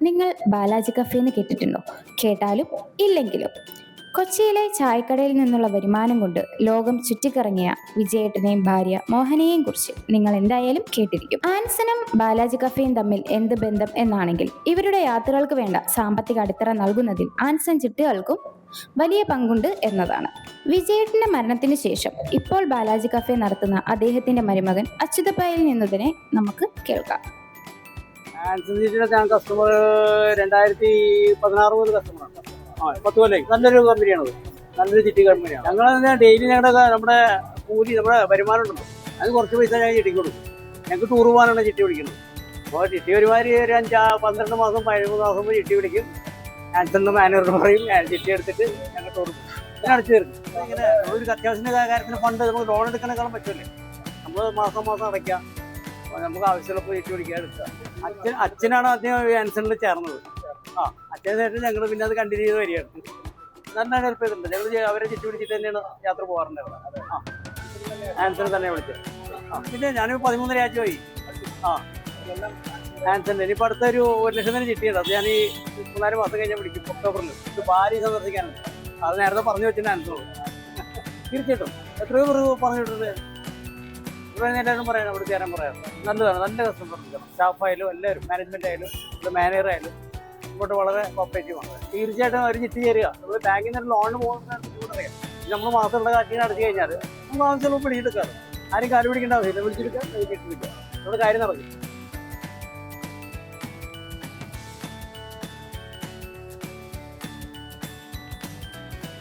നിങ്ങൾ ബാലാജി കഫേ എന്ന് കേട്ടിട്ടുണ്ടോ? കേട്ടാലും ഇല്ലെങ്കിലും കൊച്ചിയിലെ ചായക്കടയിൽ നിന്നുള്ള വരുമാനം കൊണ്ട് ലോകം ചുറ്റിക്കറങ്ങിയ വിജയേട്ടനെയും ഭാര്യ മോഹനയെയും കുറിച്ച് നിങ്ങൾ എന്തായാലും കേട്ടിരിക്കും. ആൻസനും ബാലാജി കഫേയും തമ്മിൽ എന്ത് ബന്ധം എന്നാണെങ്കിൽ, ഇവരുടെ യാത്രകൾക്ക് വേണ്ട സാമ്പത്തിക അടിത്തറ നൽകുന്നതിൽ ആൻസൺ ചിട്ടുകൾക്കും വലിയ പങ്കുണ്ട് എന്നതാണ്. വിജയേട്ടന്റെ മരണത്തിന് ശേഷം ഇപ്പോൾ ബാലാജി കഫേ നടത്തുന്ന അദ്ദേഹത്തിന്റെ മരുമകൻ അച്യുതപ്പായിൽ നിന്നു തന്നെ നമുക്ക് കേൾക്കാം. ഞാൻ കസ്റ്റമർ 2016 മുതൽ കസ്റ്റമറാണ്. 10 കൊല്ലം. നല്ലൊരു കമ്പനിയാണത്, നല്ലൊരു ചിട്ടി കമ്പനിയാണ്. ഞങ്ങൾ ഡെയിലി നമ്മുടെ കൂലി, നമ്മുടെ വരുമാനം ഉണ്ടല്ലോ, അത് കുറച്ച് പൈസ ഞാൻ ചിട്ടിക്ക് കൊടുക്കും. ഞങ്ങൾക്ക് ടൂർ പോകാനാണ് ചിട്ടി പിടിക്കുന്നത്. അപ്പോൾ ചിട്ടി ഒരുമാതിരി ഒരു 12 മാസം 13 മാസം ചിട്ടി പിടിക്കും. ആൻസണിന്റെ മാനേജർ പറയും, ചിട്ടി എടുത്തിട്ട് ഞങ്ങൾ ടൂർ പോകും, അങ്ങനെ അടച്ചു തീർക്കും. ഇങ്ങനെ ഒരു അത്യാവശ്യത്തിന്റെ കാര്യത്തിന് ഫണ്ട് നമുക്ക് ലോൺ എടുക്കാനേക്കാളും പറ്റുമല്ലേ, നമ്മൾ മാസം മാസം അടയ്ക്കാം, നമുക്ക് ആവശ്യമുള്ളപ്പോൾ ചിട്ടി പിടിക്കാൻ എടുക്കുക. അച്ഛനാണ് ആദ്യം ആൻസണിൽ ചേർന്നത്. അച്ഛന് ശേഷം ഞങ്ങൾ പിന്നെ അത് കണ്ടിന്യൂ ചെയ്ത് വരികയാണ്. നല്ല ഹെൽപ്പ് ചെയ്തിട്ടുണ്ട്. ഞങ്ങൾ അവരെ ചുറ്റി പിടിച്ചിട്ട് തന്നെയാണ് യാത്ര പോകാറുണ്ടായിരുന്നത്. ആൻസൺ തന്നെ വിളിച്ചത്. പിന്നെ ഞാനിപ്പോൾ 13 ആഴ്ചയായി. ആൻസണിൻ്റെ ഇനിയിപ്പോൾ അടുത്തൊരു 1 ലക്ഷം തന്നെ ചിട്ടിയുണ്ട്. അത് ഞാൻ ഈ 3-4 മാസം കഴിഞ്ഞാൽ വിളിക്കും. ഒക്ടോബറിൽ ഇത് ഭാര്യ സന്ദർശിക്കാനുണ്ട്. അത് നേരത്തെ പറഞ്ഞു വെച്ചിട്ട് ആൻസണോട് തീർച്ചയായിട്ടും എത്രയോ കുറവ് പറഞ്ഞിട്ടുണ്ട്. ഇവിടെ എല്ലാവരും പറയാം, അവിടെ ചേരാൻ പറയാം. നല്ലതാണ്, നല്ല കസ്റ്റമർ സ്റ്റാഫായാലും എല്ലാവരും, മാനേജ്മെന്റ് ആയാലും മാനേജർ ആയാലും ഇങ്ങോട്ട് വളരെ കോപ്പറേറ്റീവാണ്. തീർച്ചയായിട്ടും അവർ ചിട്ടി ചേരുക. നമ്മൾ ബാങ്കിൽ നിന്ന് ലോണിന് പോകുന്നറിയാം. നമ്മൾ മാസമുള്ള കാറ്റിന് അടച്ചു കഴിഞ്ഞാൽ നമ്മൾ ആവശ്യമുള്ള പിടിച്ചെടുക്കാറ്. ആരും കാല് പിടിക്കേണ്ട ആവശ്യമില്ല, വിളിച്ചെടുക്കുക, നമ്മുടെ കാര്യം നടക്കും.